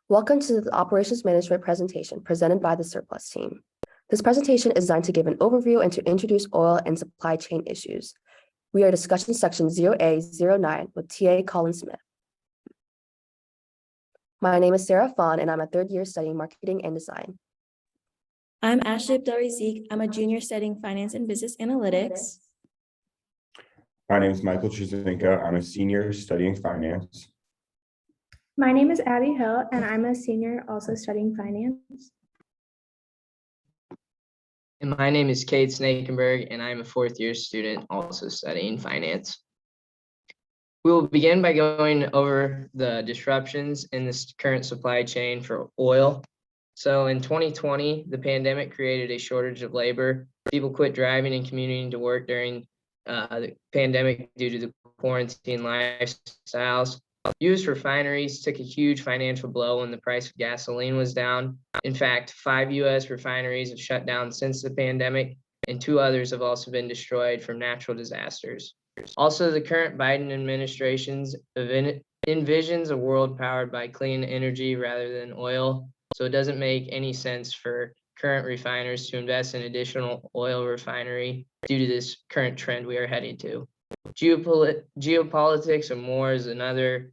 Welcome to the Operations Management presentation presented by the Surplus team. This presentation is designed to give an overview and to introduce oil and supply chain issues. We are discussing section 0A09 with TA Collin Smith. My name is Sarah Phan, and I'm a third year studying marketing and design. I'm Ashlee Abdel-Razeq. I'm a junior studying finance and business analytics. My name is Michael Trzynka. I'm a senior studying finance. My name is Abbie Hill, and I'm a senior also studying finance. And my name is Cade Snakenberg, and I'm a fourth year student also studying finance. We will begin by going over the disruptions in this current supply chain for oil. So in 2020, the pandemic created a shortage of labor. People quit driving and commuting to work during the pandemic due to the quarantine lifestyles. U.S. refineries took a huge financial blow when the price of gasoline was down. In fact, 5 U.S. refineries have shut down since the pandemic, and 2 others have also been destroyed from natural disasters. Also, the current Biden administration envisions a world powered by clean energy rather than oil, so it doesn't make any sense for current refiners to invest in additional oil refinery due to this current trend we are heading to. Geopolitics and war is another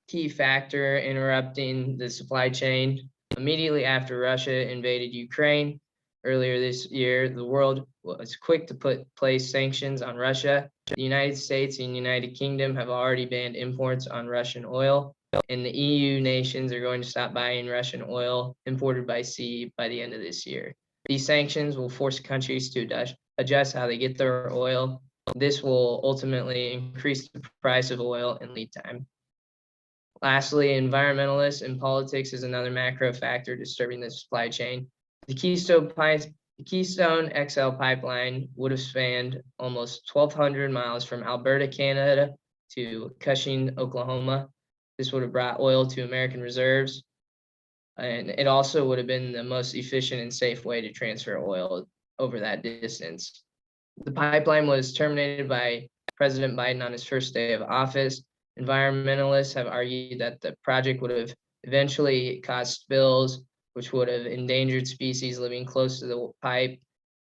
key factor interrupting the supply chain. Immediately after Russia invaded Ukraine earlier this year, the world was quick to place sanctions on Russia. The United States and United Kingdom have already banned imports on Russian oil, and the EU nations are going to stop buying Russian oil imported by sea by the end of this year. These sanctions will force countries to adjust how they get their oil. This will ultimately increase the price of oil and lead time. Lastly, environmentalists and politics is another macro factor disturbing the supply chain. The Keystone XL pipeline would have spanned almost 1,200 miles from Alberta, Canada to Cushing, Oklahoma. This would have brought oil to American reserves, and it also would have been the most efficient and safe way to transfer oil over that distance. The pipeline was terminated by President Biden on his first day of office. Environmentalists have argued that the project would have eventually caused spills, which would have endangered species living close to the pipe,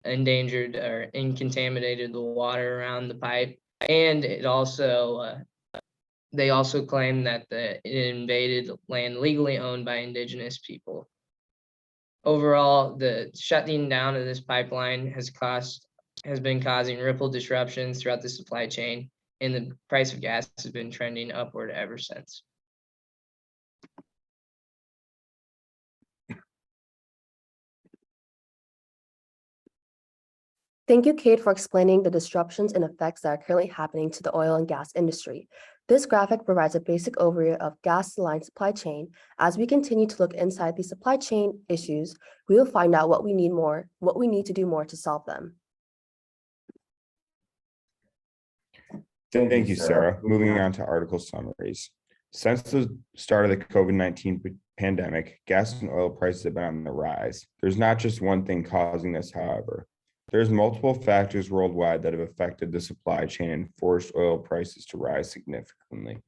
endangered or contaminated the water around the pipe, and it also they also claim that it invaded land legally owned by indigenous people. Overall, the shutting down of this pipeline has been causing ripple disruptions throughout the supply chain, and the price of gas has been trending upward ever since. Thank you, Cade, for explaining the disruptions and effects that are currently happening to the oil and gas industry. This graphic provides a basic overview of gas line supply chain. As we continue to look inside these supply chain issues, we will find out what we need to do more to solve them. Thank you, Sarah. Moving on to article summaries. Since the start of the COVID-19 pandemic, gas and oil prices have been on the rise. There's not just one thing causing this, however. There's multiple factors worldwide that have affected the supply chain and forced oil prices to rise significantly.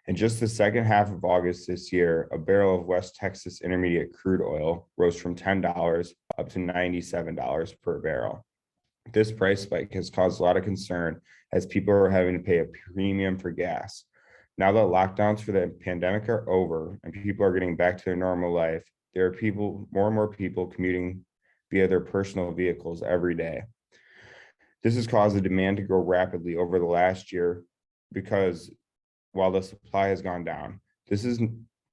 In just the second half of August this year, a barrel of West Texas Intermediate crude oil rose from $10 up to $97 per barrel. This price spike has caused a lot of concern as people are having to pay a premium for gas. Now that lockdowns for the pandemic are over and people are getting back to their normal life, there are more and more people commuting via their personal vehicles every day. This has caused the demand to grow rapidly over the last year because while the supply has gone down, this is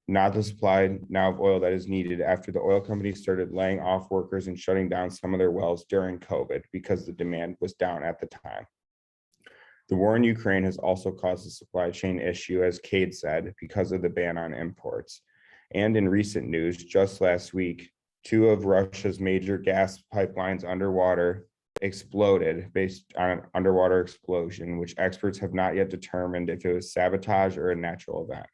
not the supply now of oil that is needed after the oil companies started laying off workers and shutting down some of their wells during COVID because the demand was down at the time. The war in Ukraine has also caused a supply chain issue, as Cade said, because of the ban on imports. And in recent news, just last week, 2 of Russia's major gas pipelines underwater exploded based on an underwater explosion, which experts have not yet determined if it was sabotage or a natural event.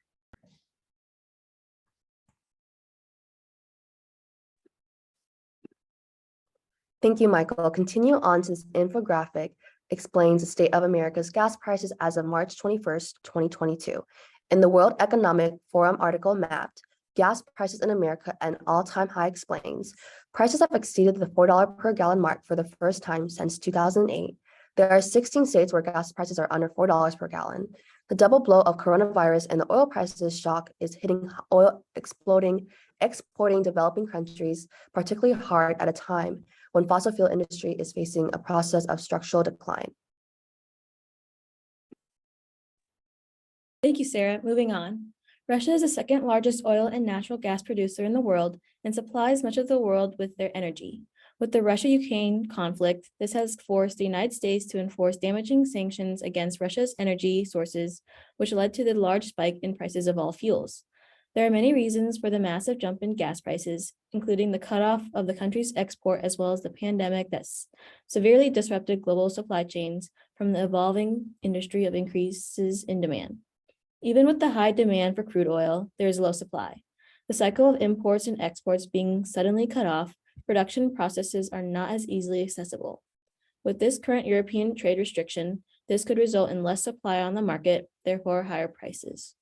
Thank you, Michael. Continue on to this infographic explains the state of America's gas prices as of March 21st, 2022. In the World Economic Forum article Mapped, gas prices in America at an all-time high explains. Prices have exceeded the $4 per gallon mark for the first time since 2008. There are 16 states where gas prices are under $4 per gallon. The double blow of coronavirus and the oil prices shock is hitting oil exporting developing countries particularly hard at a time when fossil fuel industry is facing a process of structural decline. Thank you, Sarah. Moving on. Russia is the second largest oil and natural gas producer in the world and supplies much of the world with their energy. With the Russia-Ukraine conflict, this has forced the United States to enforce damaging sanctions against Russia's energy sources, which led to the large spike in prices of all fuels. There are many reasons for the massive jump in gas prices, including the cutoff of the country's export as well as the pandemic that severely disrupted global supply chains from the evolving industry of increases in demand. Even with the high demand for crude oil, there is low supply. The cycle of imports and exports being suddenly cut off, production processes are not as easily accessible. With this current European trade restriction, this could result in less supply on the market, therefore higher prices.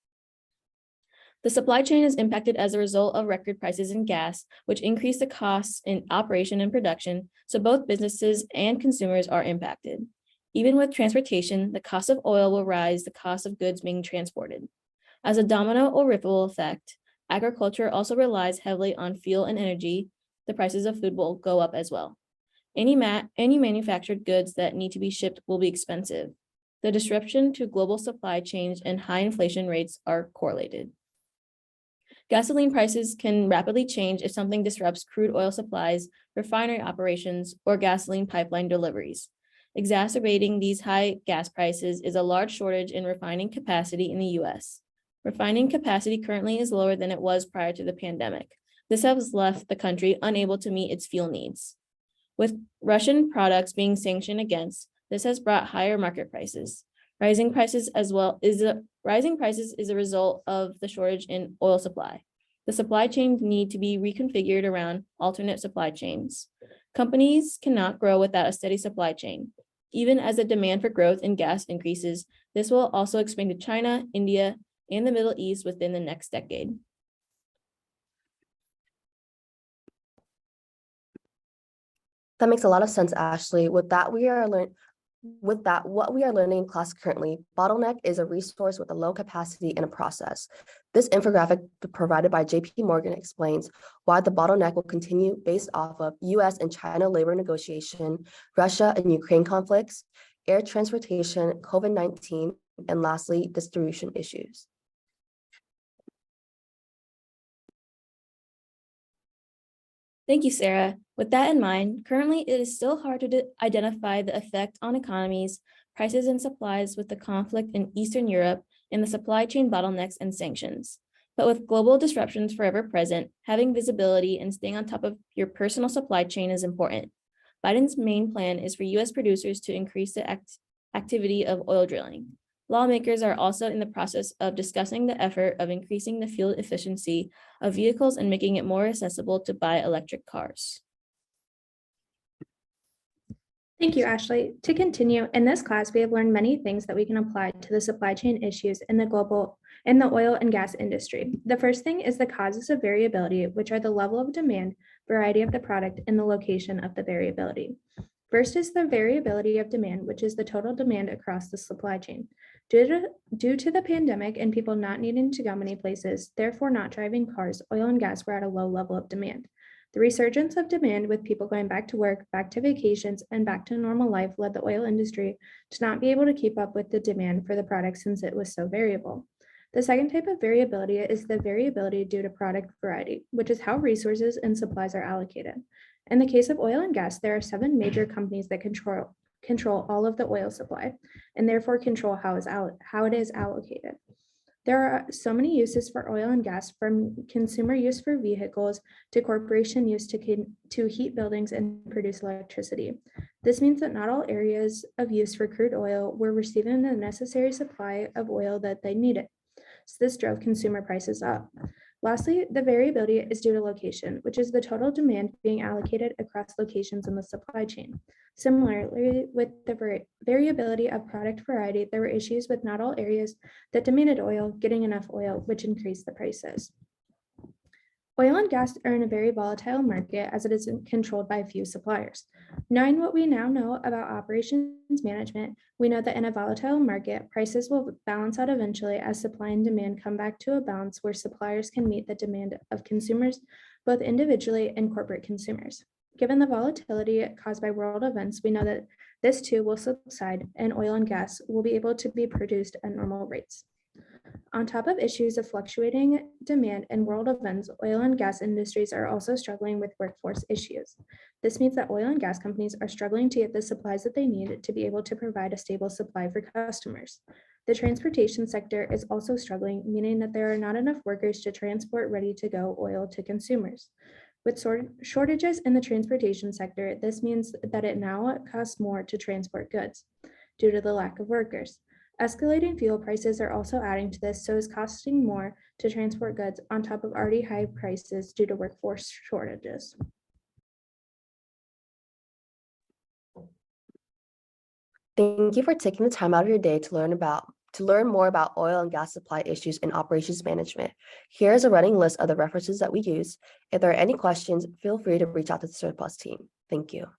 The supply chain is impacted as a result of record prices in gas, which increase the costs in operation and production, so both businesses and consumers are impacted. Even with transportation, the cost of oil will rise the cost of goods being transported. As a domino or ripple effect, agriculture also relies heavily on fuel and energy. The prices of food will go up as well. Any manufactured goods that need to be shipped will be expensive. The disruption to global supply chains and high inflation rates are correlated. Gasoline prices can rapidly change if something disrupts crude oil supplies, refinery operations, or gasoline pipeline deliveries. Exacerbating these high gas prices is a large shortage in refining capacity in the U.S. Refining capacity currently is lower than it was prior to the pandemic. This has left the country unable to meet its fuel needs. With Russian products being sanctioned against, this has brought higher market prices. Rising prices is a result of the shortage in oil supply. The supply chains need to be reconfigured around alternate supply chains. Companies cannot grow without a steady supply chain. Even as the demand for growth in gas increases, this will also expand to China, India, and the Middle East within the next decade. That makes a lot of sense, Ashlee. What we are learning in class currently, bottleneck is a resource with a low capacity in a process. This infographic provided by JP Morgan explains why the bottleneck will continue based off of US and China labor negotiation, Russia and Ukraine conflicts, air transportation, COVID-19, and lastly, distribution issues. Thank you, Sarah. With that in mind, currently it is still hard to identify the effect on economies, prices, and supplies with the conflict in Eastern Europe and the supply chain bottlenecks and sanctions. But with global disruptions forever present, having visibility and staying on top of your personal supply chain is important. Biden's main plan is for U.S. producers to increase the activity of oil drilling. Lawmakers are also in the process of discussing the effort of increasing the fuel efficiency of vehicles and making it more accessible to buy electric cars. Thank you, Ashlee. To continue, in this class, we have learned many things that we can apply to the supply chain issues in the oil and gas industry. The first thing is the causes of variability, which are the level of demand, variety of the product, and the location of the variability. First is the variability of demand, which is the total demand across the supply chain. Due to the pandemic and people not needing to go many places, therefore not driving cars, oil and gas were at a low level of demand. The resurgence of demand with people going back to work, back to vacations, and back to normal life led the oil industry to not be able to keep up with the demand for the product since it was so variable. The second type of variability is the variability due to product variety, which is how resources and supplies are allocated. In the case of oil and gas, there are 7 major companies that control all of the oil supply and therefore control how it is allocated. There are so many uses for oil and gas, from consumer use for vehicles to corporation use to heat buildings and produce electricity. This means that not all areas of use for crude oil were receiving the necessary supply of oil that they needed. So this drove consumer prices up. Lastly, the variability is due to location, which is the total demand being allocated across locations in the supply chain. Similarly, with the variability of product variety, there were issues with not all areas that demanded oil getting enough oil, which increased the prices. Oil and gas are in a very volatile market as it is controlled by a few suppliers. Knowing what we now know about operations management, we know that in a volatile market, prices will balance out eventually as supply and demand come back to a balance where suppliers can meet the demand of consumers, both individually and corporate consumers. Given the volatility caused by world events, we know that this too will subside and oil and gas will be able to be produced at normal rates. On top of issues of fluctuating demand and world events, oil and gas industries are also struggling with workforce issues. This means that oil and gas companies are struggling to get the supplies that they need to be able to provide a stable supply for customers. The transportation sector is also struggling, meaning that there are not enough workers to transport ready-to-go oil to consumers. With shortages in the transportation sector, this means that it now costs more to transport goods due to the lack of workers. Escalating fuel prices are also adding to this, so it's costing more to transport goods on top of already high prices due to workforce shortages. Thank you for taking the time out of your day to learn more about oil and gas supply issues and operations management. Here is a running list of the references that we use. If there are any questions, feel free to reach out to the Surplus team. Thank you.